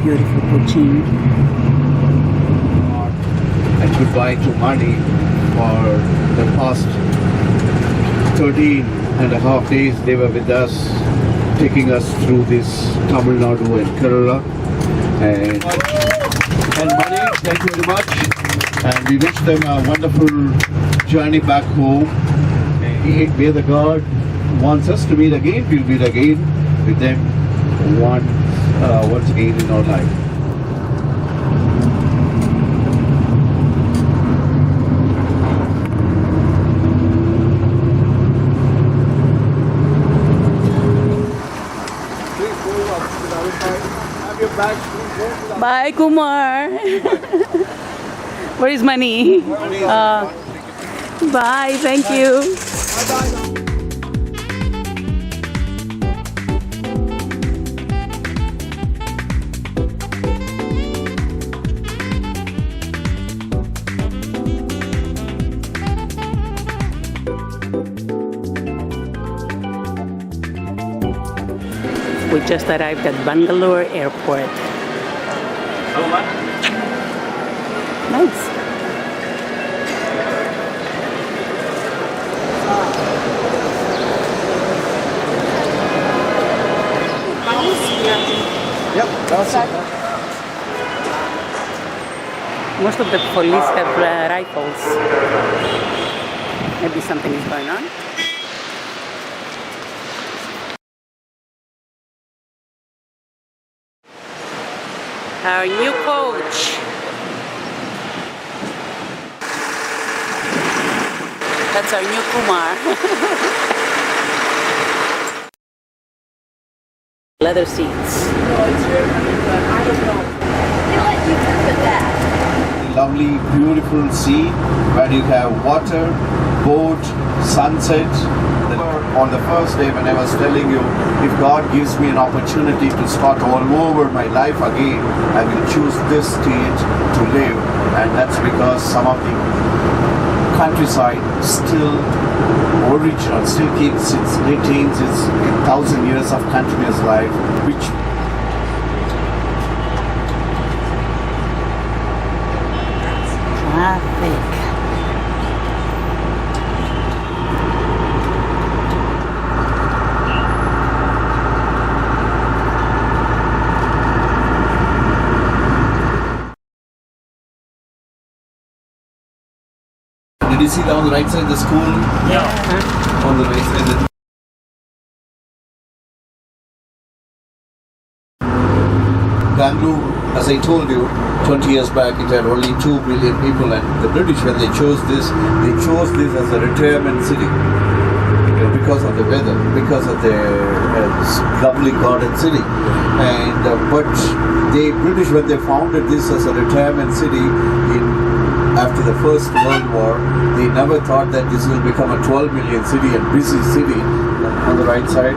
beautiful Cochin. And goodbye to Mani for the past 13 and a half days. They were with us, taking us through this Tamil Nadu and Kerala. And Mani, thank you very much. And we wish them a wonderful journey back home. And may the God wants us to meet again, we'll meet again with them once again in our life. Bye, Kumar. Where is money? Bye, thank you. We just arrived at Bangalore airport. Nice. Yep, that's it. Most of the police have rifles. Maybe something is going on. Our new coach. That's our new Kumar. Leather seats. Lovely, beautiful sea where you have water, boat, sunset. On the first day when I was telling you, if God gives me an opportunity to start all over my life again, I will choose this state to live. And that's because some of the countryside still original, still keeps retains its 1,000 years of continuous life, which Traffic. Did you see that on the right side, the school? Yeah. On the right side. Bangalore, as I told you, 20 years back, it had only 2 million people, and the British, when they chose this as a retirement city. Because of the weather, because of the lovely garden city. And but the British, when they founded this as a retirement city after the First World War, they never thought that this will become a 12 million city and busy city. On the right side.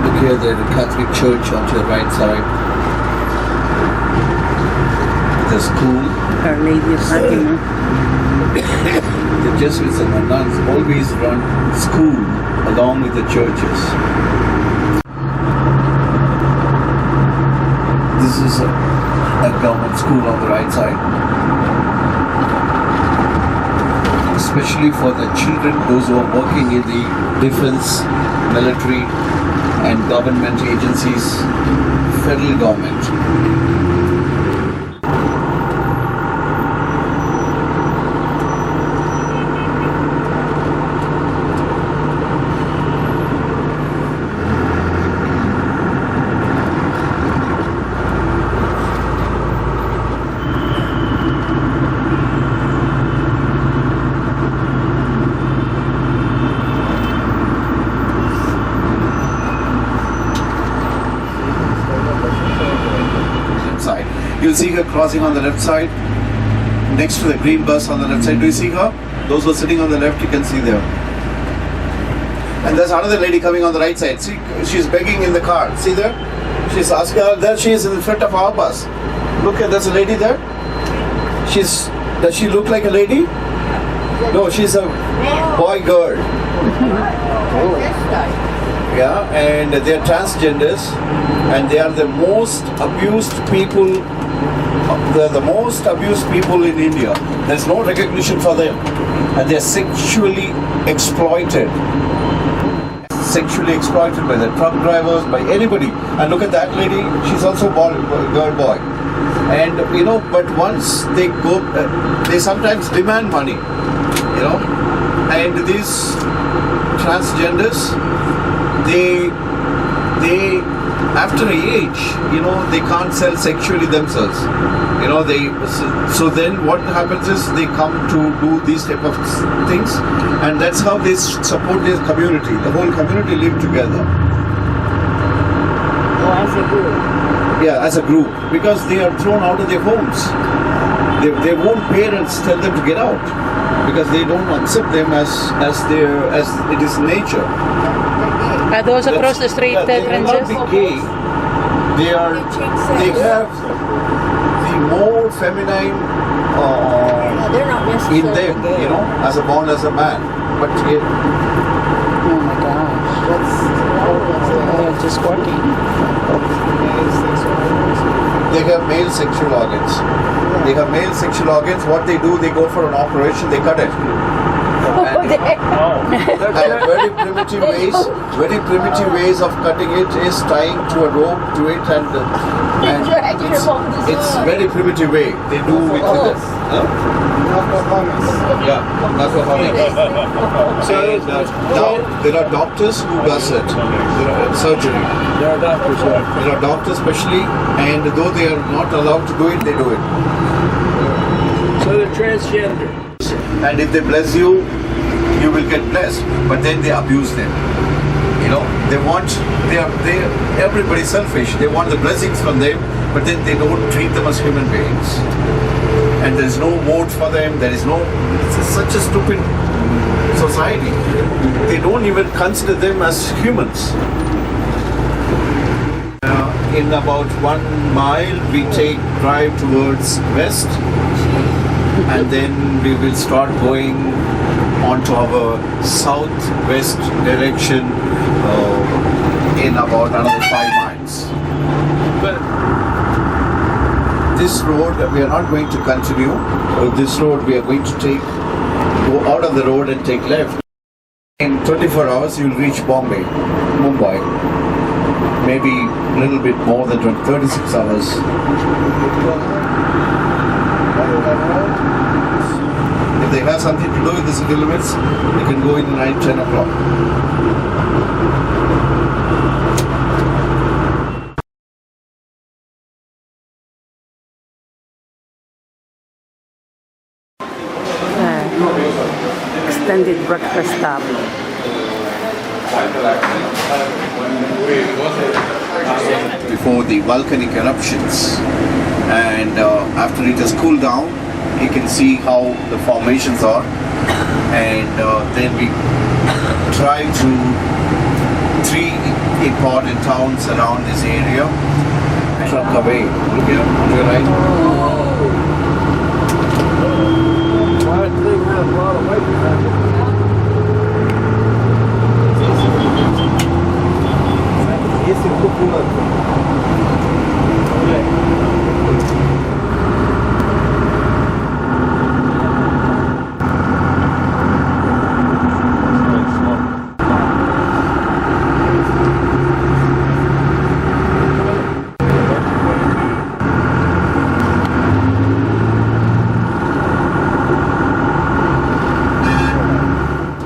Look here, the Catholic Church on the right side. The school. Our Lady of Fatima. The Jesuits and the nuns always run school along with the churches. This is a government school on the right side. Especially for the children, those who are working in the defense, military and government agencies, federal government. You'll see her crossing on the left side, next to the green bus on the left side. Do you see her? Those who are sitting on the left, you can see there. And there's another lady coming on the right side. See, she's begging in the car. See there? She's asking her, there she is in front of our bus. Look at, there's a lady there. She's Does she look like a lady? No, she's a boy girl. Yeah, and they are transgenders, and they are the most abused people. They're the most abused people in India. There's no recognition for them, and they're sexually exploited. Sexually exploited by the truck drivers, by anybody. And look at that lady, she's also girl boy. And you know, but once they go, they sometimes demand money, you know. And these transgenders, they after an age, you know, they can't sell sexually themselves. You know, so then what happens is they come to do these type of things, and that's how they support their community. The whole community live together. Oh, as a group. Yeah, as a group, because they are thrown out of their homes. Their own parents tell them to get out because they don't accept them as it is nature. Are those across the street They will not transgenders? be gay. They have the more feminine They're not necessarily in them, gay. you know, as a born as a man. But Oh my gosh. They're just working. they have male sexual organs. They have male sexual organs. What they do, they go for an operation, they cut it. And very primitive ways of cutting it is tying to a rope to it, and it's very primitive way they do with this. Yeah, so now there are doctors who does it, surgery. There are doctors here. There are doctors specially, and though they are not allowed to do it, they do it. So they're transgender. And if they bless you, you will get blessed. But then they abuse them. You know, everybody's selfish. They want the blessings from them, but then they don't treat them as human beings. And there's no vote for them. It's such a stupid society. They don't even consider them as humans. In about 1 mile, we drive towards west, and then we will start going onto our southwest direction in about another 5 miles. But this road, we are not going to continue. This road, we are going to go out of the road and take left. In 24 hours, you will reach Mumbai. Maybe a little bit more than 36 hours. If they have something to do with the city limits, they can go in the night 10 o'clock. Extended breakfast stop. Before the volcanic eruptions, and after it has cooled down, you can see how the formations are, and then we drive to 3 important towns around this area. Truck away, here on your right. Esse cocoon.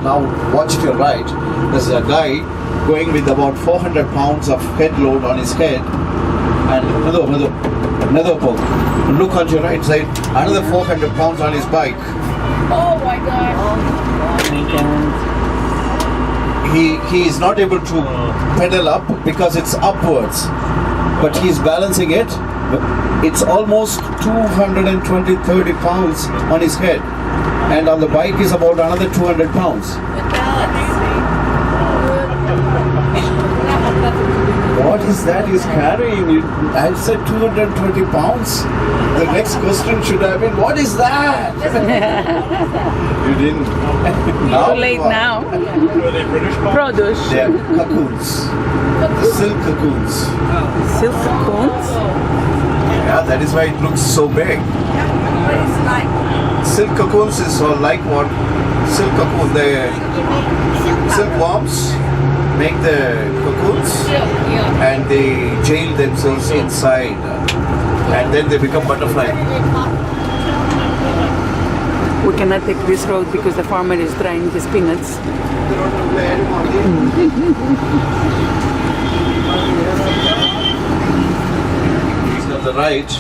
Now watch to your right, there's a guy going with about 400 pounds of head load on his head, and another poke. Look on your right side, another 400 pounds on his bike. Oh my God. Oh my God. He is not able to pedal up because it's upwards, but he's balancing it. It's almost 220-30 pounds on his head, and on the bike is about another 200 pounds. What is that he's carrying? I said 220 pounds. The next question should have been, what is that? You didn't. Too late you are. now. Were they British bombs? Produce. They are cocoons. Silk cocoons. Silk cocoons. Yeah, that is why it looks so big. What is like? Silk cocoons is like what? Silk cocoon, the silkworms make the cocoons and they jail themselves inside and then they become butterfly. We cannot take this road because the farmer is drying his peanuts. He's on the right.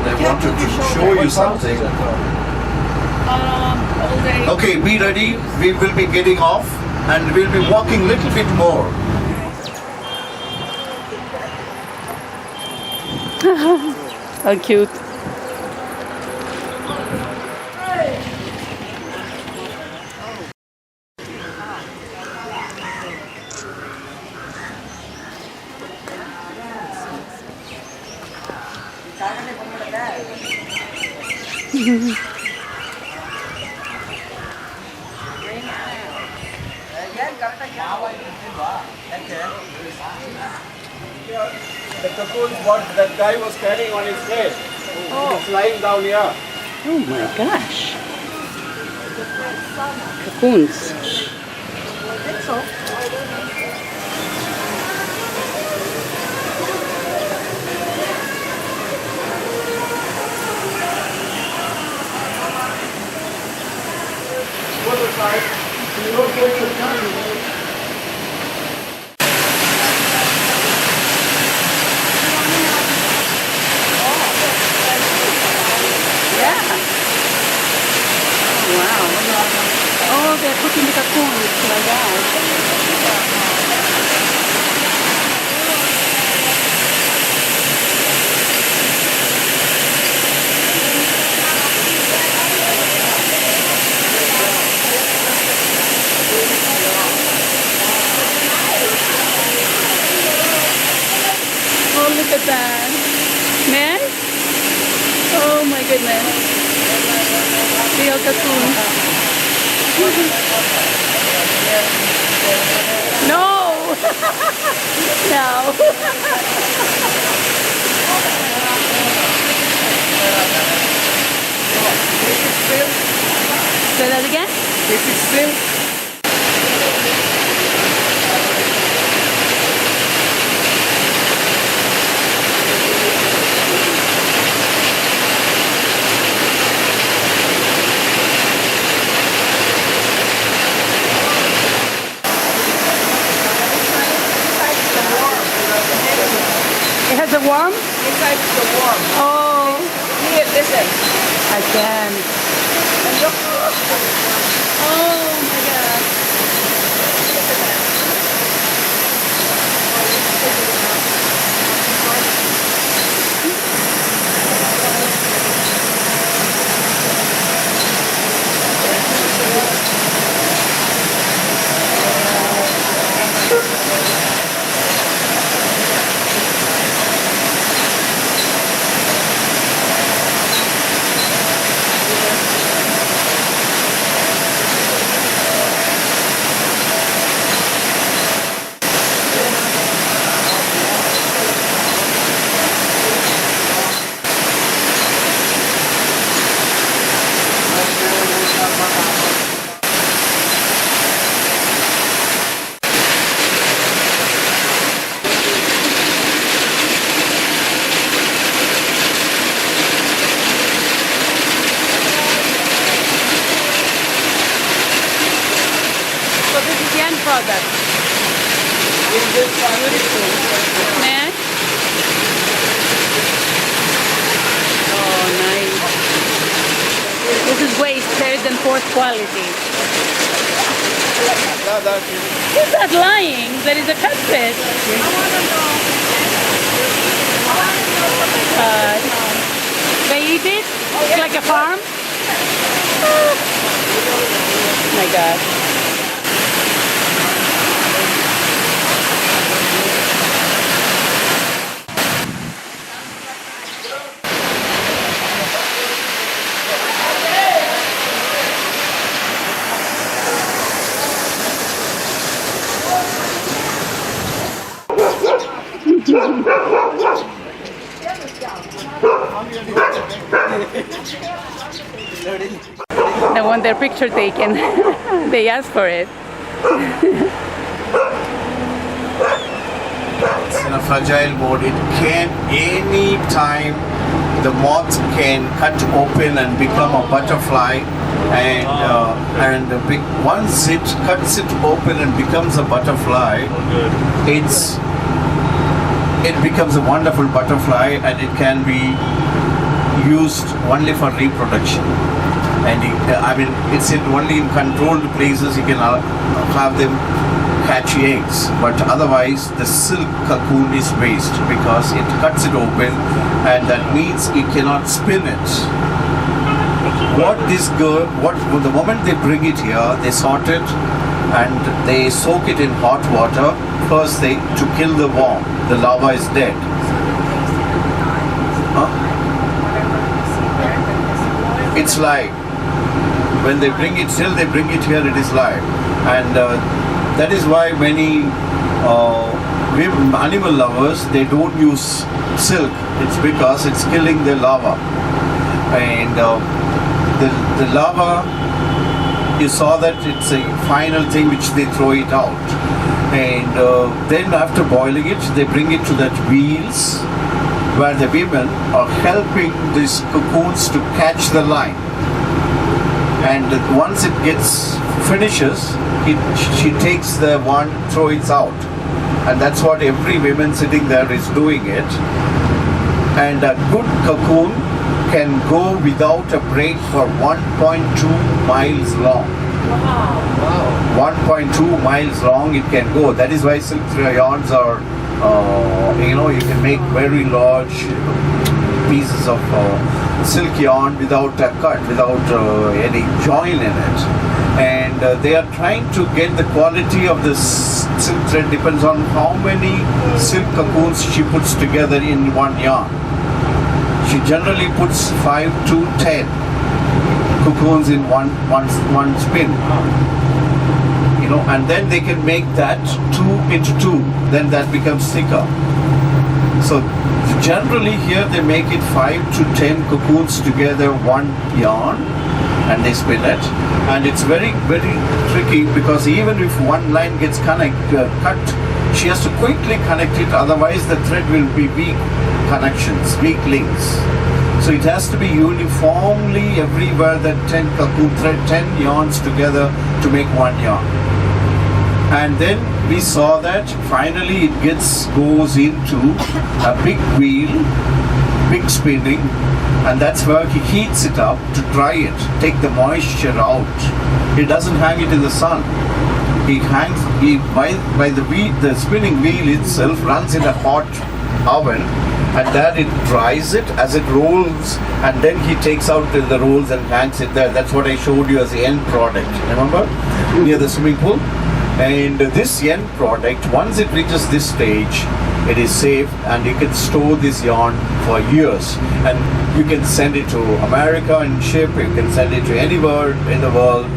I wanted to show you something. Okay, be ready. We will be getting off and we'll be walking a little bit more. How cute. The cocoons what that guy was carrying on his head. It's lying down here. Oh my gosh. Cocoons. Go to the side. You don't go to the side. Yeah. Wow. Oh, they're cooking the cocoons like that. Oh, look at that. Man? Oh my goodness. Real cocoon. No! No. Say that again? This is silk. It has a worm? Inside the worm. Oh, Here, listen. I can. And look. Oh my god. So this is the end product. Beautiful. Man? Oh, nice. This is way third and fourth quality. Who's that lying? There is a catfish. They eat it? It's like a farm? Oh my god. their picture taken. They asked for it. It's in a fragile mode. It can any time the moth can cut open and become a butterfly, and once it cuts it open and becomes a butterfly, it becomes a wonderful butterfly, and it can be used only for reproduction. And it's only in controlled places you can have them catch eggs, but otherwise the silk cocoon is waste because it cuts it open, and that means you cannot spin it. The moment they bring it here, they sort it and they soak it in hot water. First, to kill the worm. The larva is dead. It's live. When they bring it, till they bring it here, it is live, and that is why many animal lovers, they don't use silk. It's because it's killing the larva, and the larva, you saw that it's a final thing which they throw it out, and then after boiling it, they bring it to that wheels where the women are helping these cocoons to catch the line. And once it finishes, she takes the one, throw it out, and that's what every woman sitting there is doing it. And a good cocoon can go without a break for 1.2 miles long. Wow. 1.2 miles long it can go. That is why silk yarns are, you can make very large pieces of silk yarn without a cut, without any join in it. And they are trying to get the quality of the silk thread, depends on how many silk cocoons she puts together in one yarn. She generally puts 5 to 10 cocoons in one spin. And then they can make that 2 into 2, then that becomes thicker. So generally here they make it 5 to 10 cocoons together, one yarn, and they spin it. And it's very, very tricky because even if one line gets cut, she has to quickly connect it, otherwise the thread will be weak connections, weak links. So it has to be uniformly everywhere, that 10 cocoon thread, 10 yarns together to make one yarn. And then we saw that finally it goes into a big wheel, big spinning, and that's where he heats it up to dry it, take the moisture out. He doesn't hang it in the sun. He hangs by the spinning wheel itself, runs in a hot oven, and there it dries it as it rolls, and then he takes out the rolls and hangs it there. That's what I showed you as the end product, remember? Near the swimming pool. And this end product, once it reaches this stage, it is safe, and you can store this yarn for years. And you can send it to America and ship, you can send it to anywhere in the world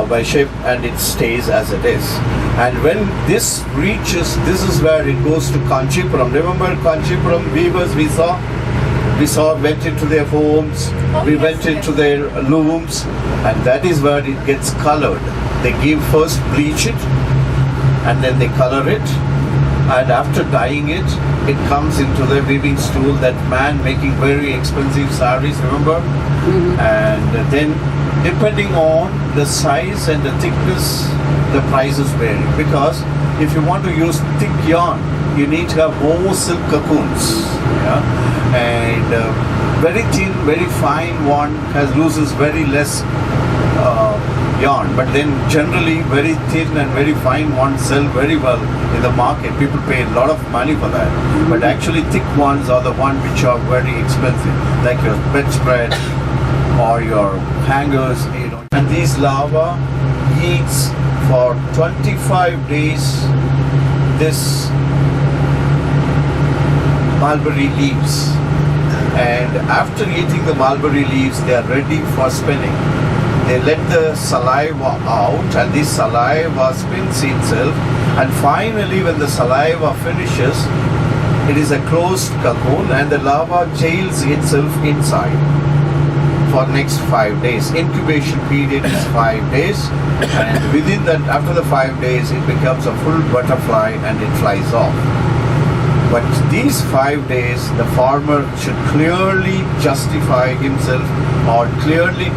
by ship, and it stays as it is. And when this reaches, this is where it goes to Kanchipuram. Remember Kanchipuram weavers we saw went into their homes, we went into their looms, and that is where it gets colored. They first bleach it, and then they color it, and after dyeing it, it comes into the weaving stool, that man making very expensive sarees, remember? Mm-hmm. And then depending on the size and the thickness, the prices vary, because if you want to use thick yarn, you need to have more silk cocoons, and very thin, very fine one loses very less yarn, but then generally very thin and very fine ones sell very well in the market. People pay a lot of money for that, but actually thick ones are the ones which are very expensive, like your bedspread or your hangers, And these larvae eats for 25 days this mulberry leaves, and after eating the mulberry leaves, they are ready for spinning. They let the saliva out, and this saliva spins itself, and finally when the saliva finishes, it is a closed cocoon, and the larva jails itself inside for next 5 days. Incubation period is 5 days, and within that, after the 5 days, it becomes a full butterfly and it flies off. But these 5 days, the farmer should clearly justify himself or clearly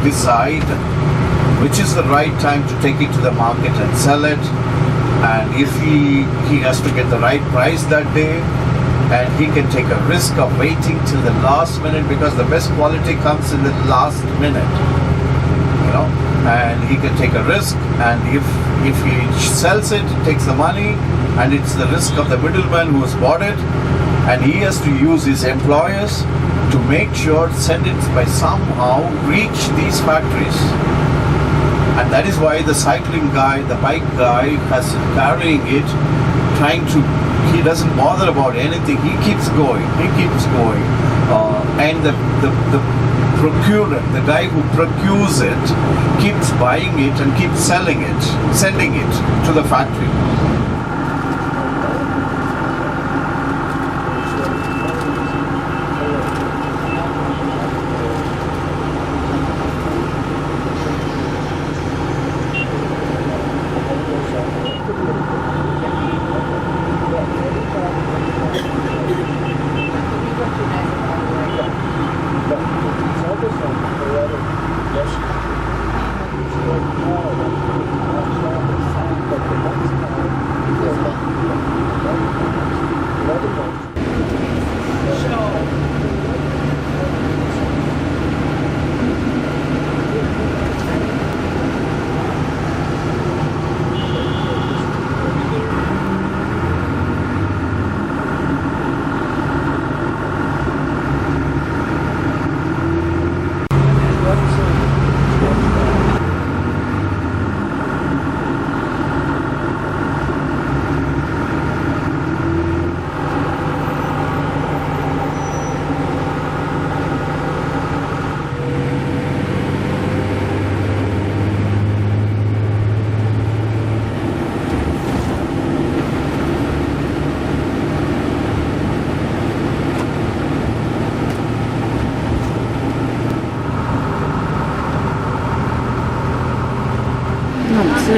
decide which is the right time to take it to the market and sell it. And if he has to get the right price that day, and he can take a risk of waiting till the last minute, because the best quality comes in the last minute, you know, and he can take a risk, and if he sells it, takes the money, and it's the risk of the middleman who has bought it, and he has to use his employers to make sure, send it by somehow, reach these factories. And that is why the cycling guy, the bike guy has carrying it, trying to, he doesn't bother about anything. He keeps going. And the procurer, the guy who procures it, keeps buying it and keeps selling it, sending it to the factory.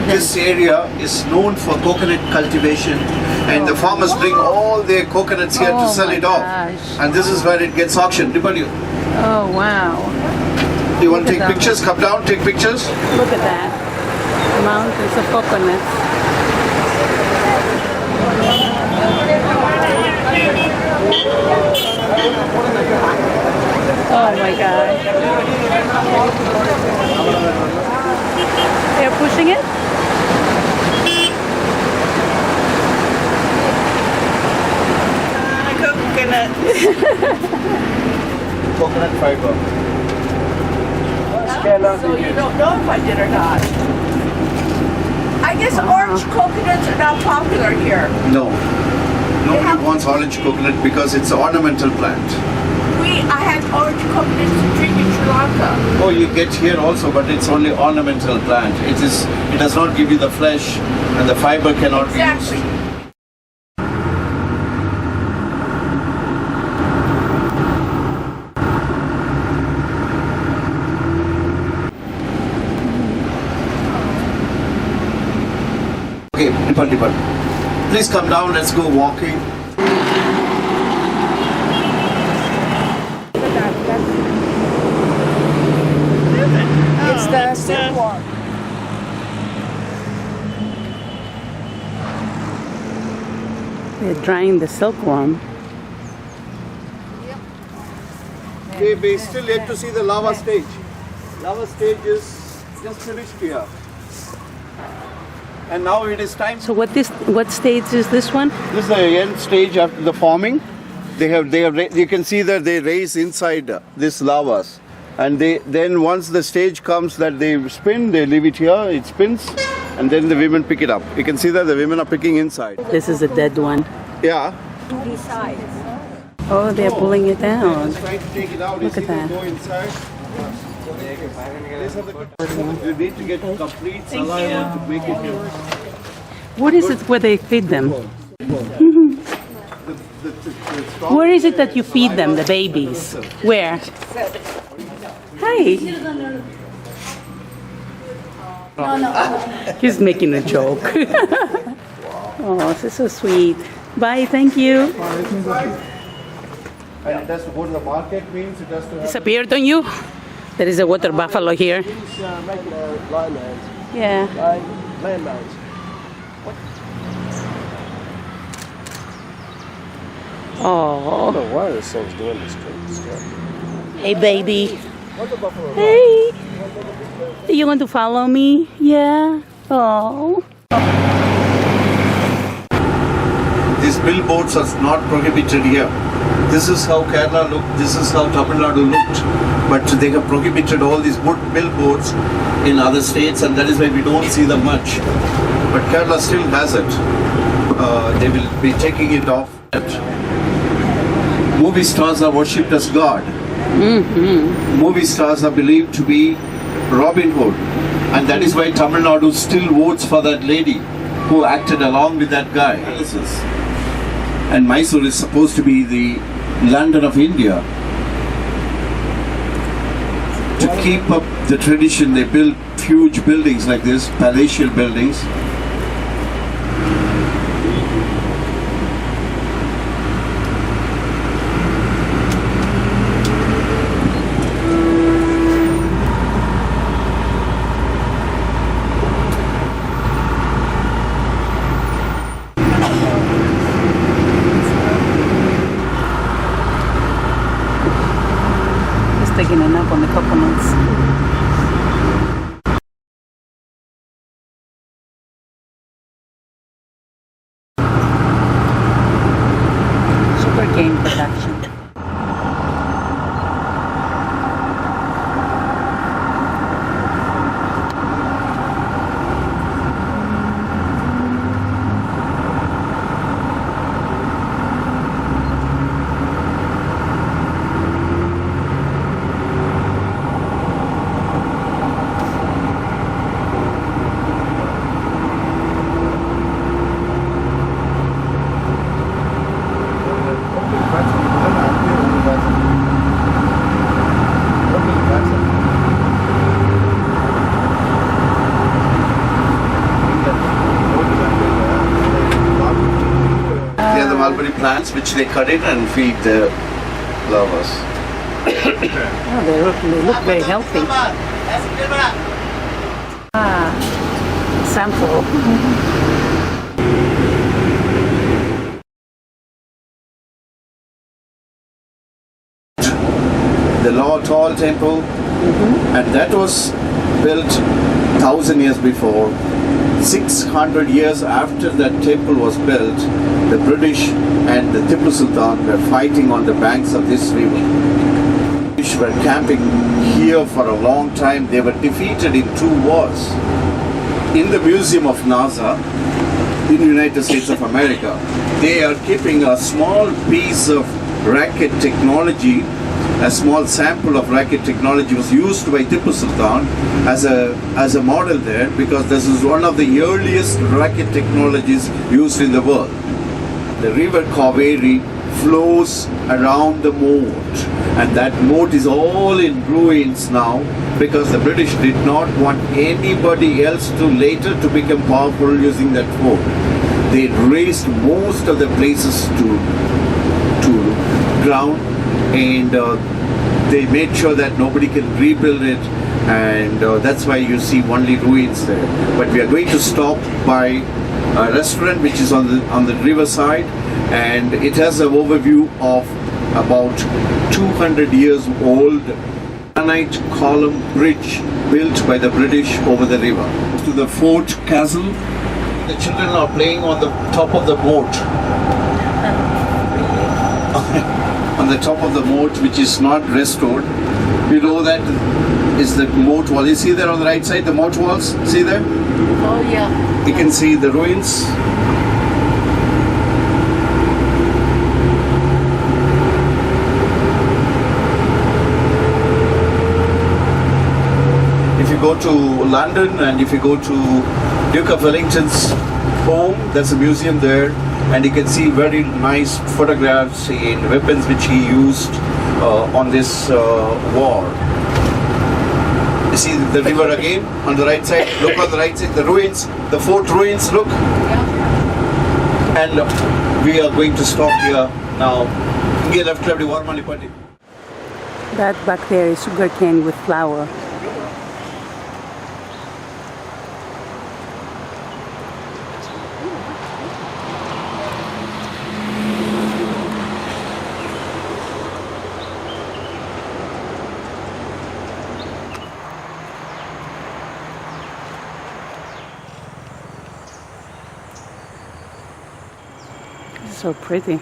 This area is known for coconut cultivation, and the farmers bring all their coconuts here to sell it off. And this is where it gets auctioned. Oh wow. You want to take pictures? Come down, take pictures. Look at that. Mountains of coconuts. Oh my God. They're pushing it? Coconut fiber. So you don't know if I did or not. I guess orange coconuts are not popular here. No. Nobody wants orange coconut because it's an ornamental plant. I had orange coconuts to drink in Sri Lanka. Oh, you get here also, but it's only ornamental plant. It does not give you the flesh, and the fiber cannot be Exactly. used. Okay, Nipan. Please come down, let's go walking. It's the silkworm. They're drying the silkworm. We still yet to see the lava stage. Lava stage is just finished here. And now it is time. So what stage is this one? This is the end stage after the forming. You can see that they raise inside this lavas. And then once the stage comes that they spin, they leave it here, it spins, and then the women pick it up. You can see that the women are picking inside. This is a dead one. Yeah. Besides. Oh, they're pulling it down. It's trying to take it out. Look at that. Go inside. You need to get complete saliva to make it here. What is it where they feed them? Where is it that you feed them, the babies? Where? Hi. He's making a joke. Oh, this is so sweet. Bye, thank you. And it has to go to the market, means it has to have... Disappeared on you? There is a water buffalo here. These regular landmines. Yeah. Landmines. I Oh. don't know why this thing's doing this stuff. Hey, baby. What's the buffalo? Hey. Do you want to follow me? Yeah. Oh. These billboards are not prohibited here. This is how Kerala looked, this is how Tamil Nadu looked. But they have prohibited all these wood billboards in other states, and that is why we don't see them much. But Kerala still has it. They will be taking it off. Movie stars are worshipped as God. Movie stars are believed to be Robin Hood. And that is why Tamil Nadu still votes for that lady who acted along with that guy. And Mysore is supposed to be the London of India. To keep up the tradition, they build huge buildings like this, palatial buildings. Just taking a nap on the coconuts. Sugarcane production. They are the mulberry plants which they cut it and feed the lovers. Oh, they look very healthy. Ah, sample. The tall temple, and that was built 1,000 years before. 600 years after that temple was built, the British and the Tipu Sultan were fighting on the banks of this river. The British were camping here for a long time. They were defeated in 2 wars. In the Museum of NASA, in the United States of America, they are keeping a small piece of rocket technology. A small sample of rocket technology was used by Tipu Sultan as a model there, because this is one of the earliest rocket technologies used in the world. The river Kaveri flows around the moat, and that moat is all in ruins now, because the British did not want anybody else to later to become powerful using that fort. They razed most of the places to ground, and they made sure that nobody can rebuild it, and that's why you see only ruins there. But we are going to stop by a restaurant which is on the riverside, and it has an overview of about 200 years old granite column bridge built by the British over the river. To the fort castle, the children are playing on the top of the boat. On the top of the moat, which is not restored. Below that is the moat wall. You see there on the right side, the moat walls? See there? Oh, yeah. You can see the ruins. If you go to London and if you go to Duke of Wellington's home, there's a museum there, and you can see very nice photographs and weapons which he used on this war. You see the river again on the right side. Look on the right side, the ruins, the fort ruins. Look. And we are going to stop here now. That back there is sugar cane with flour. So pretty.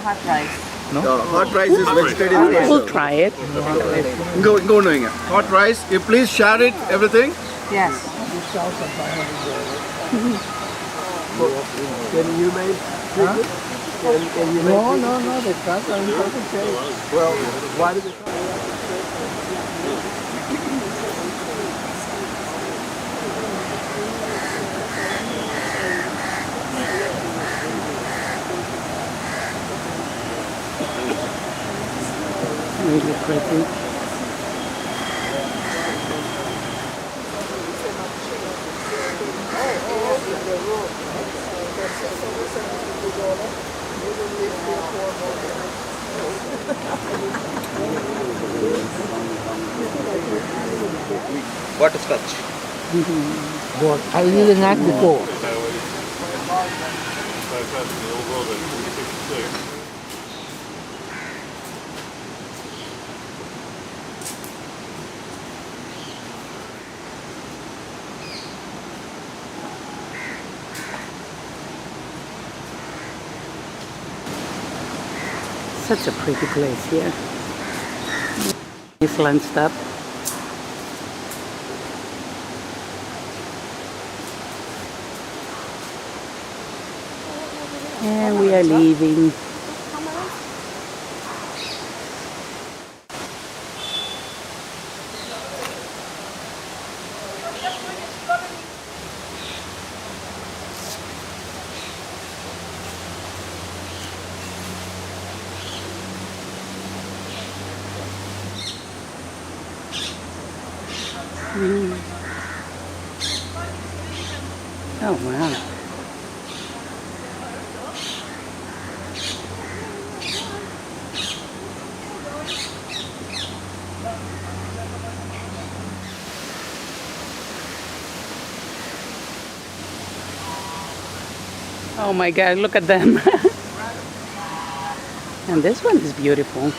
Hot rice. No, hot rice is vegetarian. We'll try it. Go knowing it. Hot rice. You please share it. Everything. Yes. Can you make? No. They can't. Well, why did they? Really pretty. Butterscotch. But I didn't act before. Such a pretty place here. Nice lunch stop. And we are leaving. Oh wow. Oh my God, look at them. And this one is beautiful.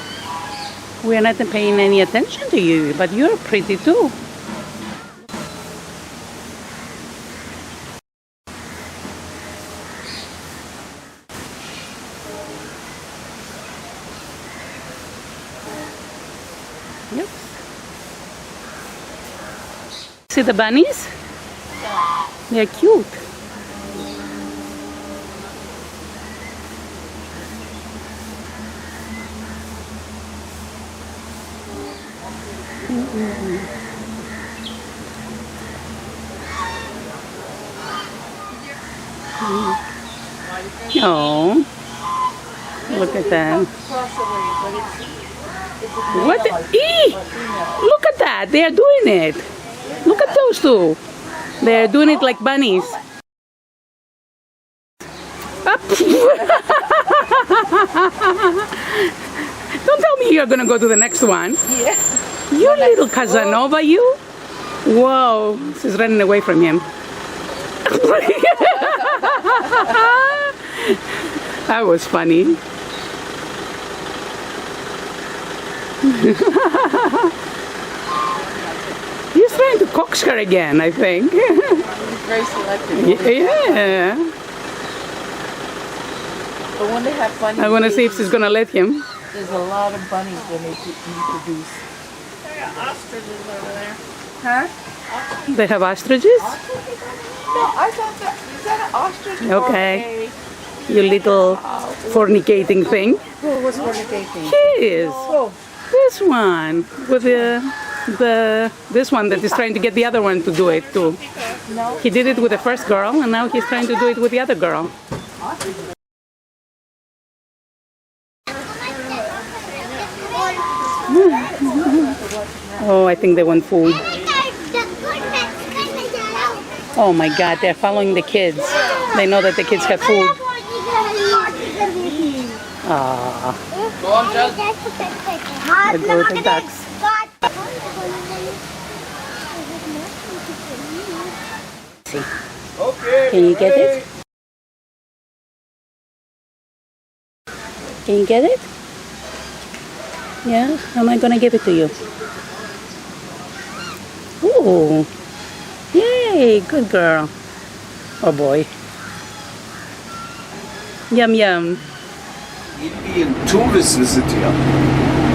We're not paying any attention to you, but you're pretty too. Yep. See the bunnies? They're cute. Oh, look at that. What? Look at that. They are doing it. Look at those two. They are doing it like bunnies. Up. Don't tell me you're going to go to the next one. Yeah. You little Casanova, you. Whoa. She's running away from him. That was funny. He's trying to coax her again, I think. very selective. Yeah. But when they have bunnies, I want to see if she's gonna let him. there's a lot of bunnies when they reproduce. There are ostriches over there. Huh? They have ostriches? No, I thought that, is that an ostrich? Okay. Or You little fornicating thing. who was fornicating? Yes. Oh, This one with this one that is trying to get the other one to do it too. no. He did it with the first girl, and now he's trying to do it with the other girl. Oh, I think they want food. Oh my God, they're following the kids. They know that the kids have food. Ah, the goat and ducks. Okay. Can you get it? Can you get it? Yeah? How am I gonna give it to you? Ooh. Yay, good girl. Oh boy. Yum yum. Indian tourists visit here.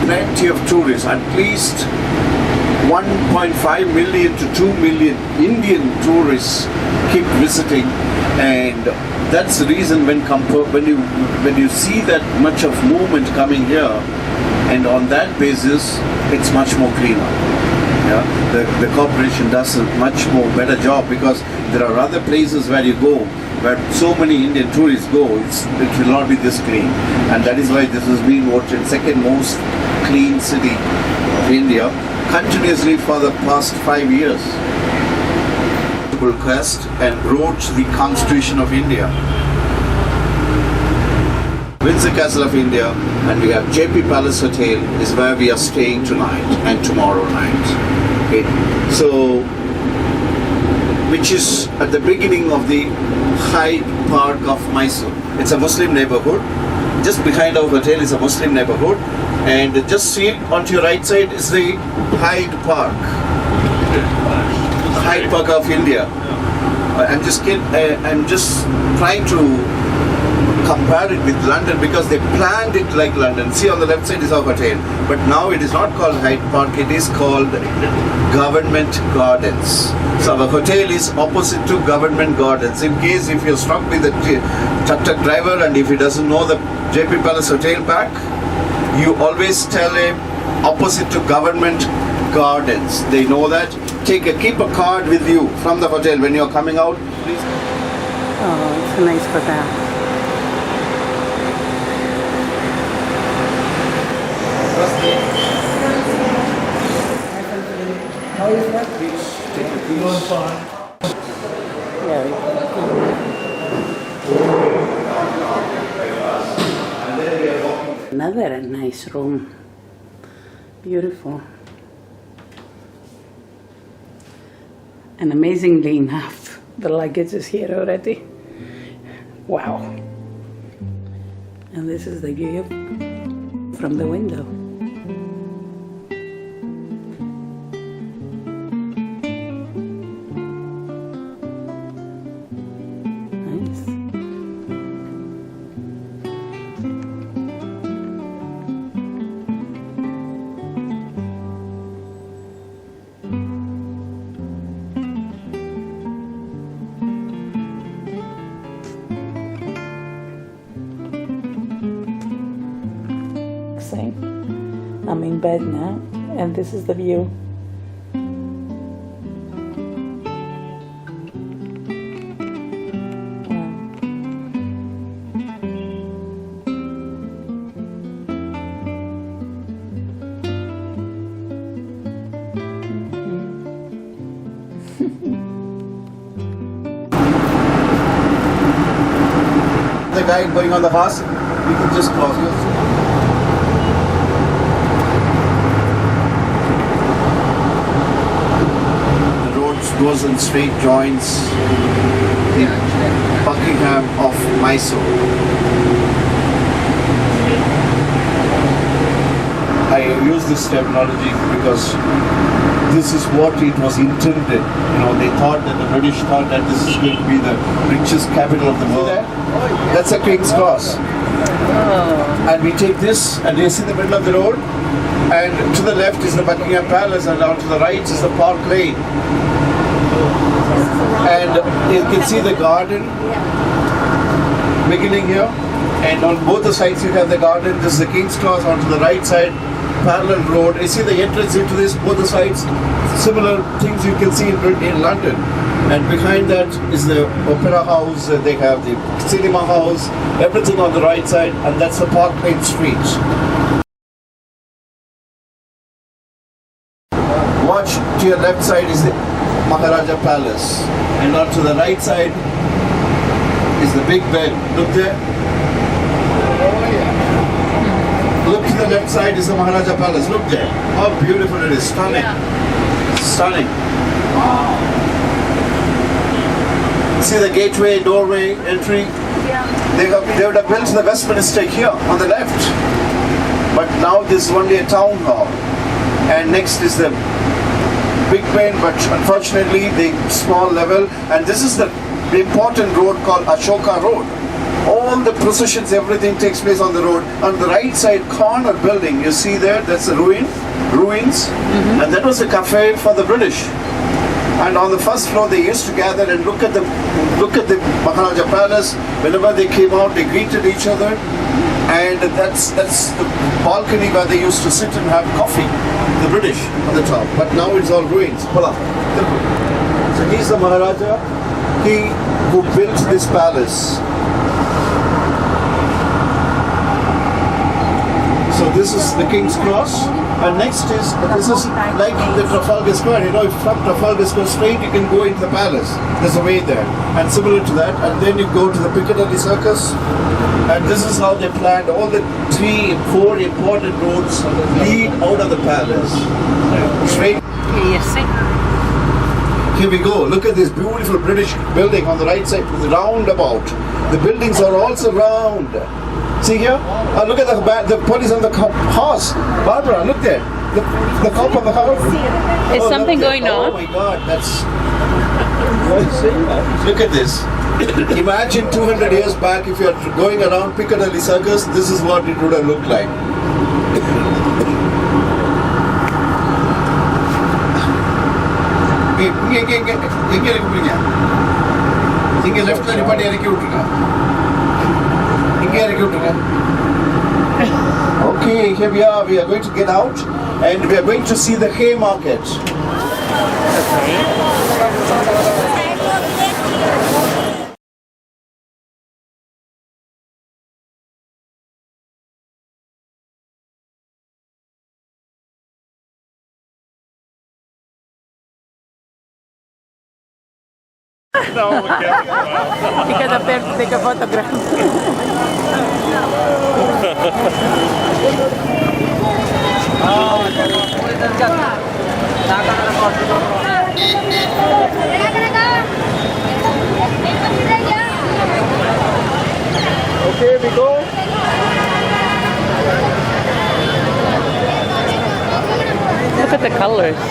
Plenty of tourists, at least 1.5 million to 2 million Indian tourists keep visiting, and that's the reason when you see that much of movement coming here, and on that basis, it's much more cleaner. Yeah, the corporation does a much more better job, because there are other places where you go where so many Indian tourists go, it will not be this clean, and that is why this has been voted second most clean city of India continuously for the past 5 years. Quest and wrote the Constitution of India. Windsor Castle of India, and we have JP Palace Hotel is where we are staying tonight and tomorrow night. Okay. So, which is at the beginning of the Hyde Park of Mysore. It's a Muslim neighborhood. Just behind our hotel is a Muslim neighborhood, and just see onto your right side is the Hyde Park. Hyde Park of India. I'm just trying to compare it with London, because they planned it like London. See, on the left side is our hotel, but now it is not called Hyde Park, it is called Government Gardens. So our hotel is opposite to Government Gardens. In case if you're stuck with the tuk-tuk driver and if he doesn't know the JP Palace Hotel back, you always tell him opposite to Government Gardens. They know that. Keep a card with you from the hotel when you're coming out. Please. Oh, it's a nice hotel. Very cool. Another nice room. Beautiful. And amazingly enough, the luggage is here already. Wow. And this is the view from the window. Nice. I'm in bed now, and this is the view. The guy going on the horse, we can just cross here. Goes in straight joins the Buckingham of Mysore. I use this terminology because this is what it was intended. You know, they thought that the British thought that this is going to be the richest capital of the world. That's a King's Cross. And we take this, and it's in the middle of the road. And to the left is the Buckingham Palace, and down to the right is the Park Lane. And you can see the garden beginning here. And on both the sides you have the garden. This is the King's Cross. On to the right side, parallel road. You see the entrance into this, both the sides. Similar things you can see in London. And behind that is the Opera House. They have the Cinema House. Everything on the right side, and that's the Park Lane Street. Watch to your left side is the Maharaja Palace, and on to the right side is the Big Ben. Look there. Look to the left side is the Maharaja Palace. Look there. How beautiful it is. Stunning. Stunning. See the gateway, doorway, entry. They would have built the Westminster here on the left. But now this is only a town hall. And next is the Big Ben, but unfortunately the small level. And this is the important road called Ashoka Road. All the processions, everything takes place on the road. On the right side corner building, you see there, that's the ruins. And that was a cafe for the British. And on the first floor, they used to gather and look at the Maharaja Palace. Whenever they came out, they greeted each other. And that's the balcony where they used to sit and have coffee, the British on the top. But now it's all ruins. So he's the Maharaja, he who built this palace. So this is the King's Cross, and next is, this is like the Trafalgar Square. You know, if from Trafalgar Square straight, you can go into the palace. There's a way there. And similar to that, and then you go to the Piccadilly Circus, and this is how they planned all the 4 important roads lead out of the palace. Straight. Here we go. Look at this beautiful British building on the right side, the roundabout. The buildings are also round. See here? Look at the police on the horse. Barbara, look there. The cop on the horse. Is something going on? Oh my God, that's... Look at this. Imagine 200 years back, if you're going around Piccadilly Circus, this is what it would have looked like. Okay, here we are going to get out and we are going to see the Haymarket. Because up there to take a photograph. Okay, we go. Look at the colors.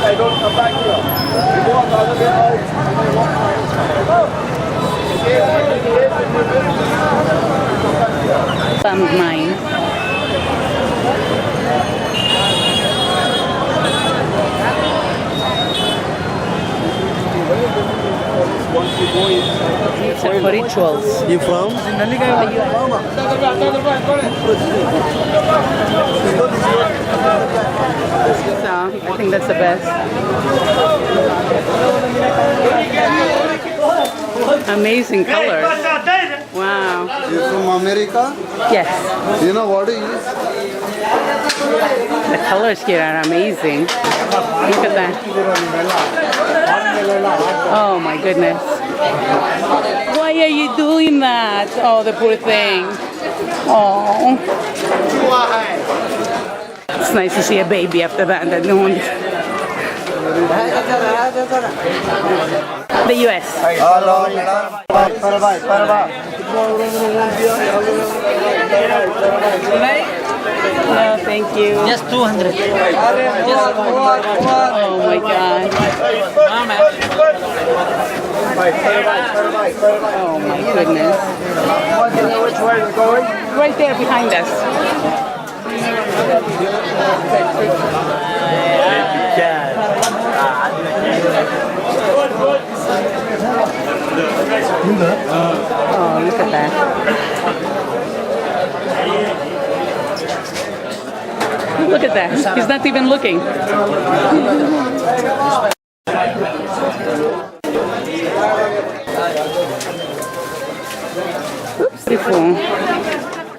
I don't come back here. We go on the other way out and I walk Mine. It's for rituals. You from? So I think that's the best. Amazing colors. Wow. You from America? Yes. You know what it is? The colors here are amazing. Look at that. Oh my goodness. Why are you doing that? Oh, the poor thing. Oh. It's nice to see a baby after that. The US. No, thank you. Just 200. Oh my God. Oh my goodness. Which way we're going? Right there behind us. Oh, look at that. Look at that. He's not even looking. Oops, beautiful. Beautiful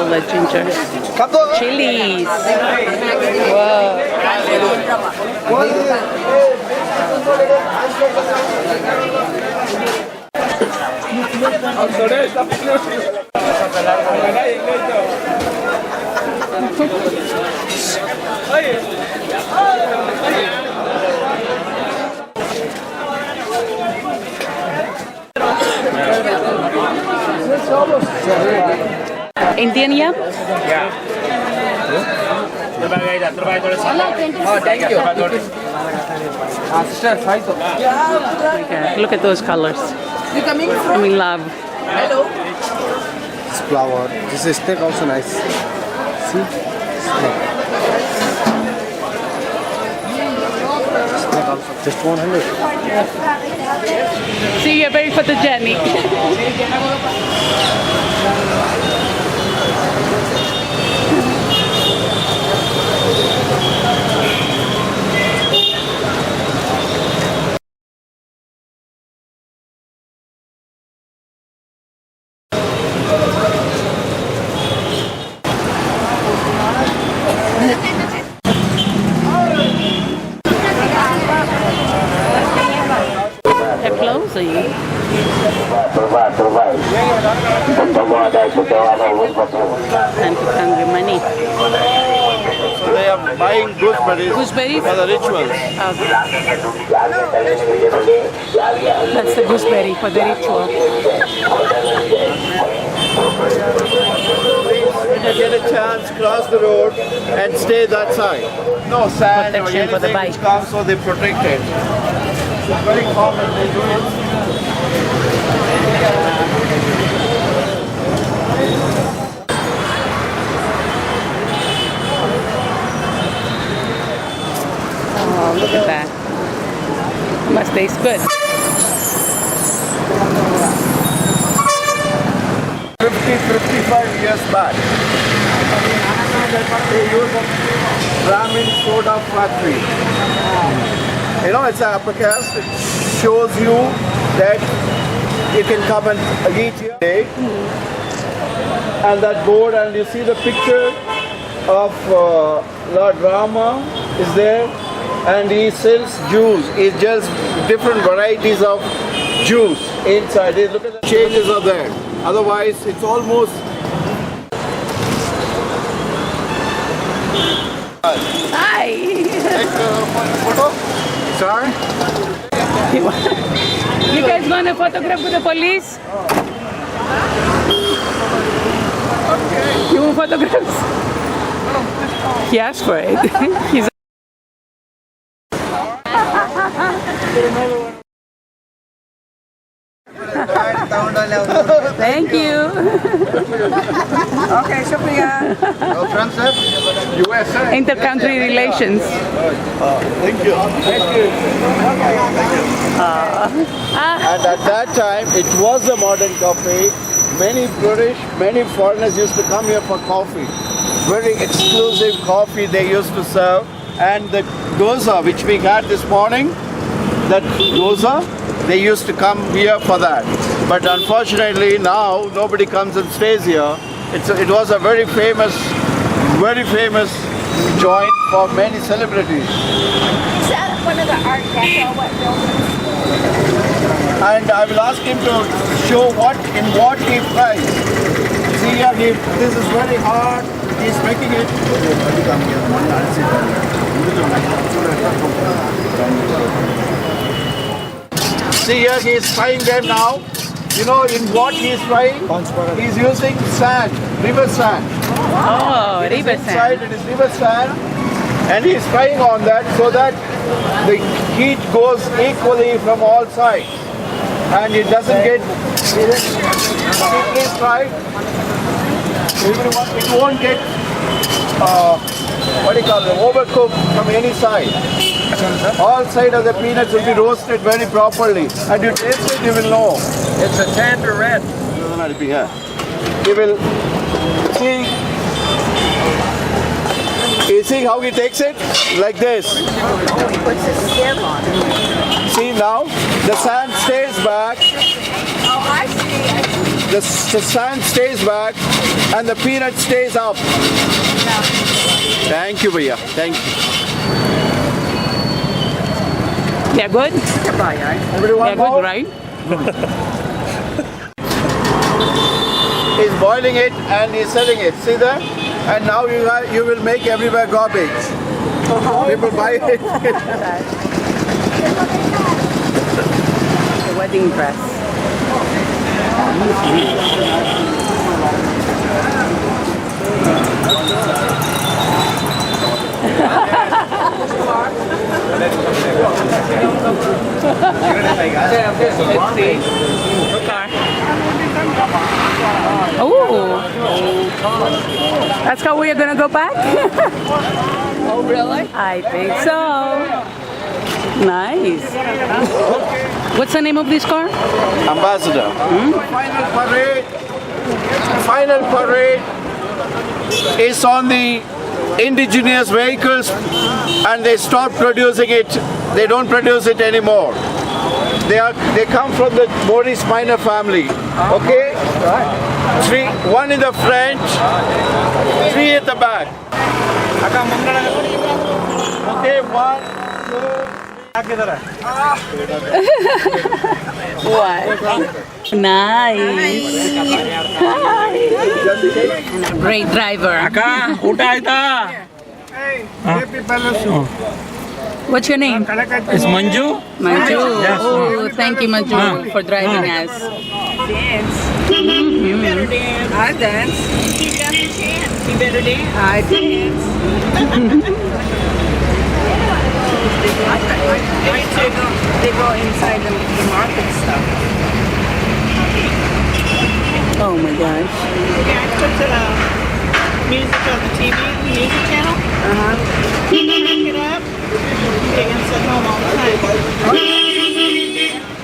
red ginger. Chilies. Indian yam? Oh, thank you. Okay, look at those colors. You coming from? I'm in love. Hello. This flower. This is steak also nice. See? Steak. Steak also. Just 100. See, you're very photogenic. They're closing. Time to count your money. They are buying gooseberries Gooseberries? for the rituals. Okay. That's the gooseberry for the ritual. When you get a chance, cross the road and stay that side. No sand or Protection for the anything bike. which comes, so they protect it. It's very common, they do it. Oh, look at that. Must taste good. 55 years back, they used a Brahmin soda factory. You know, it's an uppercast. It shows you that you can come and eat here today. And that board, and you see the picture of Lord Rama is there, and he sells juice. He sells different varieties of juice inside. Look at the changes are there. Otherwise, it's almost. Hi! Photo? Sorry? You guys want a photograph with the police? You want photographs? He asked for it. He's Thank you. Okay, Shukriya. No front, sir? USA. Inter-country relations. Thank you. And at that time, it was a modern cafe. Many British, many foreigners used to come here for coffee. Very exclusive coffee they used to serve. And the dosa, which we had this morning, that dosa, they used to come here for that. But unfortunately now, nobody comes and stays here. It was a very famous joint for many celebrities. Is that one of the Art Deco buildings? And I will ask him to show in what he fries. See here, this is very hard. He's making it. See here, he is frying them now. You know in what he is frying? He's using sand, river sand. Oh, river Inside sand. it is river sand, and he's frying on that so that the heat goes equally from all sides, and it doesn't get. Please try. It won't get overcooked from any side. All sides of the peanuts will be roasted very properly, and you taste it, you will know. It's a tender red. You will see. You see how he takes it? Like this. He puts a sieve on it. See now? The sand stays back. Oh, I see. The sand stays back and the peanut stays up. Thank you, Bhaiya. Thank you. They're good? Everyone They're more? good, right? He's boiling it and he's selling it. See that? And now you will make everywhere garbage. People buy it. The wedding dress. Oh, that's how we're gonna go back? Oh, really? I think so. Nice. What's the name of this car? Ambassador. Final parade is on the indigenous vehicles, and they stopped producing it. They don't produce it anymore. They come from the Maurice Minor family. Okay? One in the front, 3 at the back. Okay, 1, 2. What? Nice. Great driver. What's your name? It's Manju. Manju. Yes. Oh, thank you, Manju, for driving us. Dance. You better dance. I dance. You got the chance. You better dance. I dance. They go inside the market stuff. Oh my gosh. Yeah, I put the music on the TV, the music channel. Pick it up. They can sit home all the time.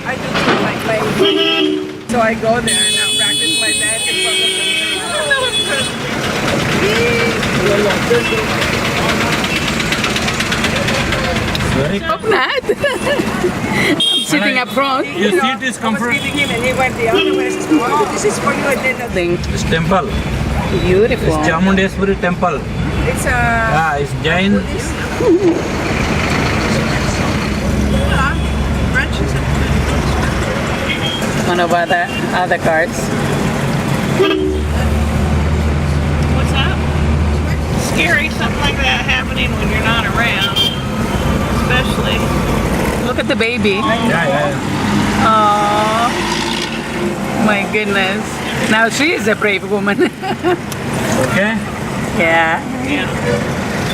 I do too, my so I go there and I practice my dance in front of Very Not. I'm sitting up front. Your seat is comfortable. him and he went the other way. Oh, this is for you. I did nothing. This temple. Beautiful. It's Chamundeshwari temple. It's It's Jain. One of other cars. What's up? Scary, something like that happening when you're not around. Especially. Look at the baby. Yeah. Oh, my goodness. Now she is a brave woman. Okay. Yeah. Yeah.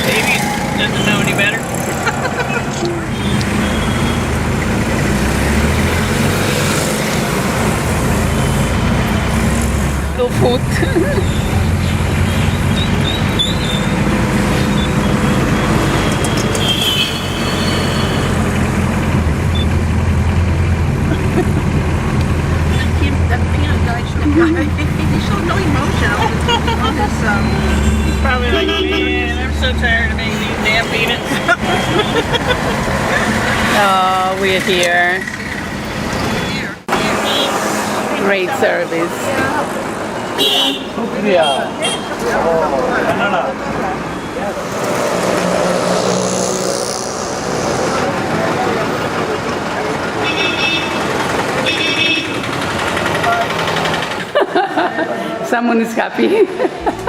Baby doesn't know any better. Little foot. Oh, we're here. Great service. Someone is happy.